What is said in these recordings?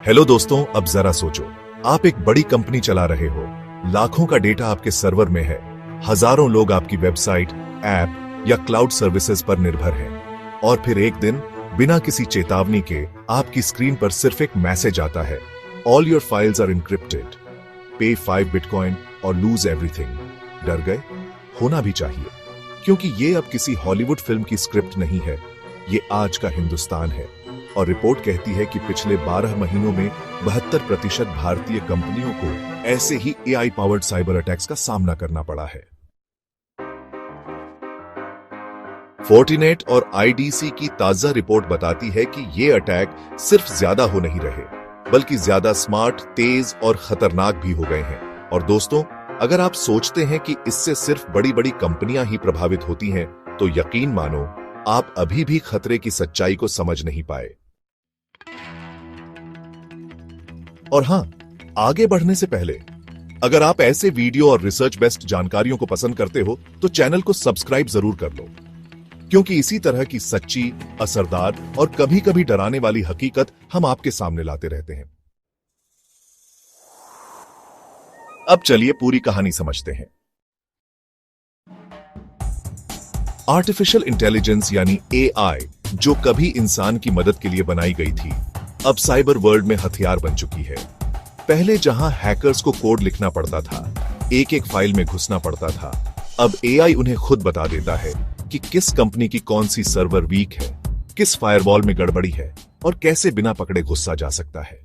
Hello दोस्तों, अब जरा सोचो। आप एक बड़ी कंपनी चला रहे हो, लाखों का डेटा आपके सर्वर में है, हजारों लोग आपकी वेबसाइट, ऐप या क्लाउड सर्विसेज पर निर्भर हैं। और फिर एक दिन बिना किसी चेतावनी के आपकी स्क्रीन पर सिर्फ एक मैसेज आता है, all your files are encrypted, pay 5 bitcoin और लूज एवरीथिंग। डर गए? होना भी चाहिए, क्योंकि ये अब किसी हॉलीवुड फिल्म की स्क्रिप्ट नहीं है, ये आज का हिंदुस्तान है। और रिपोर्ट कहती है कि पिछले 12 महीनों में 72% भारतीय कंपनियों को ऐसे ही एआई पावर्ड साइबर अटैक्स का सामना करना पड़ा है। फोर्टिनेट और आईडीसी की ताजा रिपोर्ट बताती है कि ये अटैक सिर्फ ज्यादा हो नहीं रहे, बल्कि ज्यादा स्मार्ट, तेज और खतरनाक भी हो गए हैं। और दोस्तों, अगर आप सोचते हैं कि इससे सिर्फ बड़ी बड़ी कंपनियां ही प्रभावित होती हैं, तो यकीन मानो, आप अभी भी खतरे की सच्चाई को समझ नहीं पाए। और हां, आगे बढ़ने से पहले अगर आप ऐसे वीडियो और रिसर्च बेस्ड जानकारियों को पसंद करते हो तो चैनल को सब्सक्राइब जरूर कर लो, क्योंकि इसी तरह की सच्ची, असरदार और कभी कभी डराने वाली हकीकत हम आपके सामने लाते रहते हैं। अब चलिए पूरी कहानी समझते हैं। आर्टिफिशियल इंटेलिजेंस यानी एआई, जो कभी इंसान की मदद के लिए बनाई गई थी, अब साइबर वर्ल्ड में हथियार बन चुकी है। पहले जहां हैकर्स को कोड लिखना पड़ता था, एक एक फाइल में घुसना पड़ता था, अब एआई उन्हें खुद बता देता है कि किस कंपनी की कौन सी सर्वर वीक है, किस फायरवॉल में गड़बड़ी है और कैसे बिना पकड़े घुसा जा सकता है।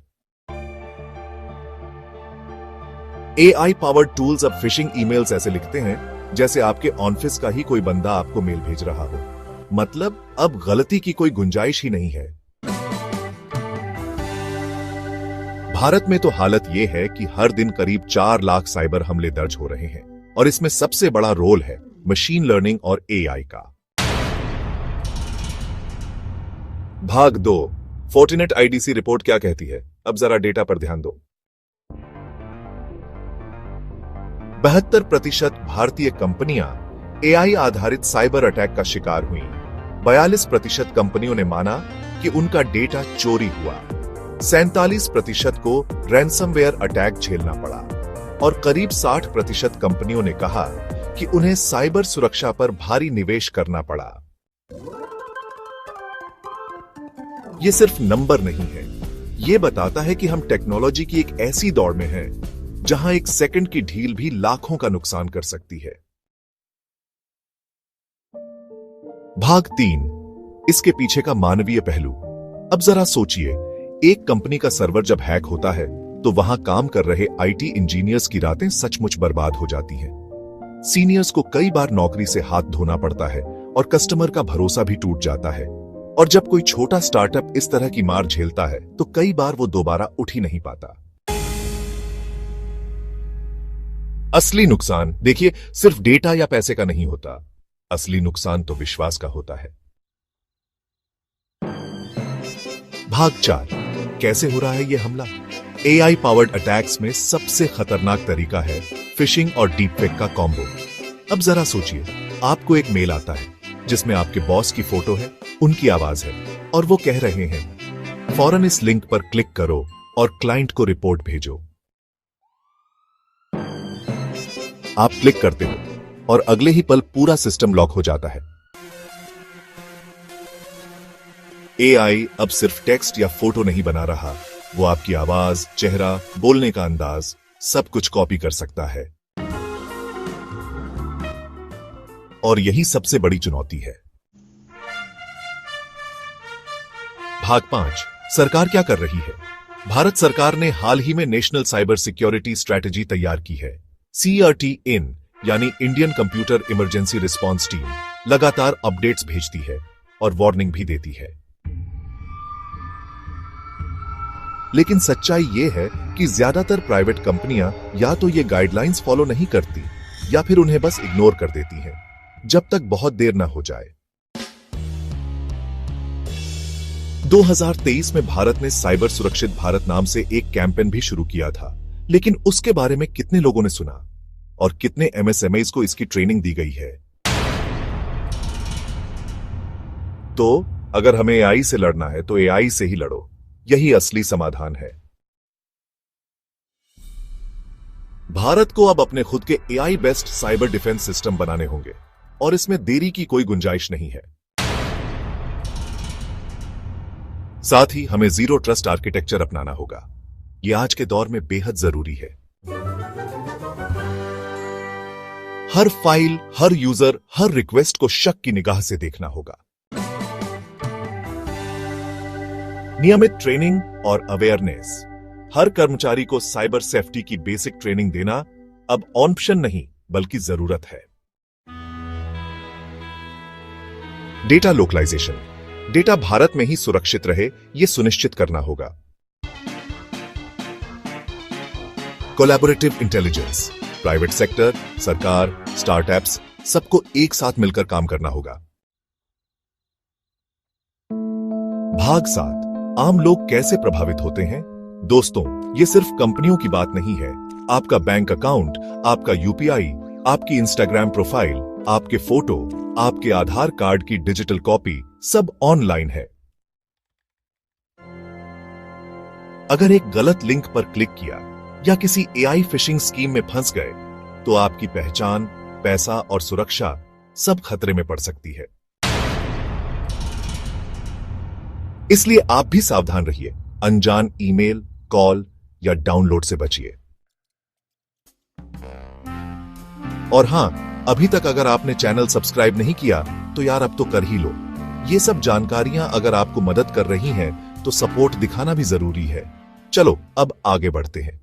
एआई पावर्ड टूल्स अब फिशिंग ईमेल्स ऐसे लिखते हैं जैसे आपके ऑफिस का ही कोई बंदा आपको मेल भेज रहा हो। मतलब अब गलती की कोई गुंजाइश ही नहीं है। भारत में तो हालत यह है कि हर दिन करीब 4 लाख साइबर हमले दर्ज हो रहे हैं, और इसमें सबसे बड़ा रोल है मशीन लर्निंग और एआई का। भाग 2, फोर्टिनेट आईडीसी रिपोर्ट क्या कहती है, अब जरा डेटा पर ध्यान दो। 72% भारतीय कंपनियां एआई आधारित साइबर अटैक का शिकार हुई। 42% कंपनियों ने माना कि उनका डेटा चोरी हुआ। 47% को रैंसमवेयर अटैक झेलना पड़ा, और करीब 60% कंपनियों ने कहा कि उन्हें साइबर सुरक्षा पर भारी निवेश करना पड़ा। यह सिर्फ नंबर नहीं है, यह बताता है कि हम टेक्नोलॉजी की एक ऐसी दौड़ में हैं जहां एक सेकंड की ढील भी लाखों का नुकसान कर सकती है। भाग 3, इसके पीछे का मानवीय पहलू। अब जरा सोचिए, एक कंपनी का सर्वर जब हैक होता है तो वहां काम कर रहे आईटी इंजीनियर्स की रातें सचमुच बर्बाद हो जाती हैं। सीनियर्स को कई बार नौकरी से हाथ धोना पड़ता है और कस्टमर का भरोसा भी टूट जाता है। और जब कोई छोटा स्टार्टअप इस तरह की मार झेलता है तो कई बार वो दोबारा उठ ही नहीं पाता। असली नुकसान देखिए, सिर्फ डेटा या पैसे का नहीं होता, असली नुकसान तो विश्वास का होता है। भाग 4, कैसे हो रहा है यह हमला। एआई पावर्ड अटैक्स में सबसे खतरनाक तरीका है फिशिंग और डीपफेक का कॉम्बो। अब जरा सोचिए, आपको एक मेल आता है जिसमें आपके बॉस की फोटो है, उनकी आवाज है, और वो कह रहे हैं, फौरन इस लिंक पर क्लिक करो और क्लाइंट को रिपोर्ट भेजो। आप क्लिक करते हो और अगले ही पल पूरा सिस्टम लॉक हो जाता है। एआई अब सिर्फ टेक्स्ट या फोटो नहीं बना रहा, वो आपकी आवाज, चेहरा, बोलने का अंदाज, सब कुछ कॉपी कर सकता है। और यही सबसे बड़ी चुनौती है। भाग 5, सरकार क्या कर रही है। भारत सरकार ने हाल ही में नेशनल साइबर सिक्योरिटी स्ट्रेटजी तैयार की है। CERT इन यानी Indian computer emergency response team लगातार अपडेट्स भेजती है और वार्निंग भी देती है। लेकिन सच्चाई यह है कि ज्यादातर प्राइवेट कंपनियां या तो ये गाइडलाइंस फॉलो नहीं करती या फिर उन्हें बस इग्नोर कर देती हैं, जब तक बहुत देर ना हो जाए। 2023 में भारत ने साइबर सुरक्षित भारत नाम से एक कैंपेन भी शुरू किया था, लेकिन उसके बारे में कितने लोगों ने सुना और कितने MSMEs को इसकी ट्रेनिंग दी गई है। तो अगर हमें एआई से लड़ना है तो एआई से ही लड़ो, यही असली समाधान है। भारत को अब अपने खुद के AI based cyber defence system बनाने होंगे और इसमें देरी की कोई गुंजाइश नहीं है। साथ ही हमें जीरो ट्रस्ट आर्किटेक्चर अपनाना होगा। यह आज के दौर में बेहद जरूरी है। हर फाइल, हर यूजर, हर रिक्वेस्ट को शक की निगाह से देखना होगा। नियमित ट्रेनिंग और अवेयरनेस। हर कर्मचारी को साइबर सेफ्टी की बेसिक ट्रेनिंग देना अब ऑप्शन नहीं बल्कि जरूरत है। Data localisation. डेटा भारत में ही सुरक्षित रहे, यह सुनिश्चित करना होगा। Collaborative intelligence. प्राइवेट सेक्टर, सरकार, स्टार्टअप्स सबको एक साथ मिलकर काम करना होगा। भाग 7। आम लोग कैसे प्रभावित होते हैं? दोस्तों, ये सिर्फ कंपनियों की बात नहीं है। आपका बैंक अकाउंट, आपका यूपीआई, आपकी इंस्टाग्राम प्रोफाइल, आपके फोटो, आपके आधार कार्ड की डिजिटल कॉपी सब ऑनलाइन है। अगर एक गलत लिंक पर क्लिक किया या किसी एआई फिशिंग स्कीम में फंस गए तो आपकी पहचान, पैसा और सुरक्षा सब खतरे में पड़ सकती है। इसलिए आप भी सावधान रहिए। अनजान ईमेल, कॉल या डाउनलोड से बचिए। और हां, अभी तक अगर आपने चैनल सब्सक्राइब नहीं किया तो यार अब तो कर ही लो। ये सब जानकारियां अगर आपको मदद कर रही हैं तो सपोर्ट दिखाना भी जरूरी है। चलो अब आगे बढ़ते हैं।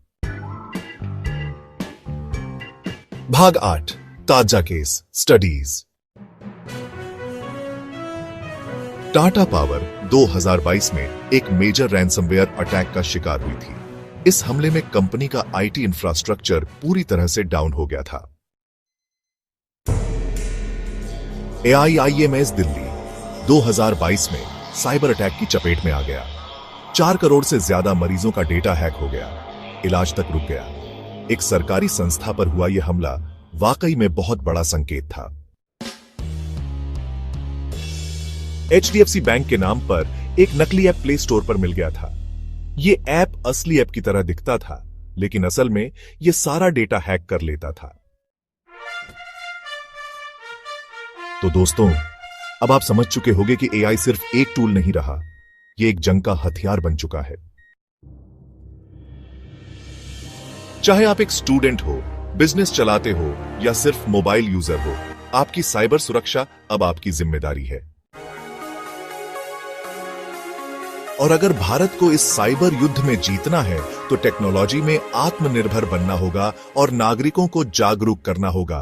भाग 8। ताजा केस स्टडीज। टाटा पावर 2022 में एक मेजर रैंसमवेयर अटैक का शिकार हुई थी। इस हमले में कंपनी का आईटी इंफ्रास्ट्रक्चर पूरी तरह से डाउन हो गया था। AIIMS दिल्ली 2022 में साइबर अटैक की चपेट में आ गया। 4 करोड़ से ज्यादा मरीजों का डेटा हैक हो गया, इलाज तक रुक गया। एक सरकारी संस्था पर हुआ यह हमला वाकई में बहुत बड़ा संकेत था। HDFC बैंक के नाम पर एक नकली ऐप प्ले स्टोर पर मिल गया था। यह ऐप असली ऐप की तरह दिखता था, लेकिन असल में यह सारा डेटा हैक कर लेता था। तो दोस्तों, अब आप समझ चुके होंगे कि एआई सिर्फ एक टूल नहीं रहा, यह एक जंग का हथियार बन चुका है। चाहे आप एक स्टूडेंट हो, बिजनेस चलाते हो या सिर्फ मोबाइल यूजर हो, आपकी साइबर सुरक्षा अब आपकी जिम्मेदारी है। और अगर भारत को इस साइबर युद्ध में जीतना है तो टेक्नोलॉजी में आत्मनिर्भर बनना होगा और नागरिकों को जागरूक करना होगा।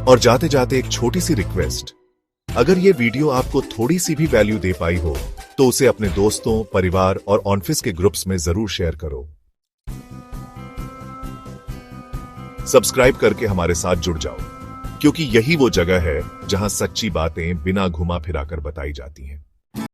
और जाते जाते एक छोटी सी रिक्वेस्ट, अगर ये वीडियो आपको थोड़ी सी भी वैल्यू दे पाई हो तो उसे अपने दोस्तों, परिवार और ऑफिस के ग्रुप्स में जरूर शेयर करो। सब्सक्राइब करके हमारे साथ जुड़ जाओ, क्योंकि यही वो जगह है जहां सच्ची बातें बिना घुमा फिराकर बताई जाती हैं।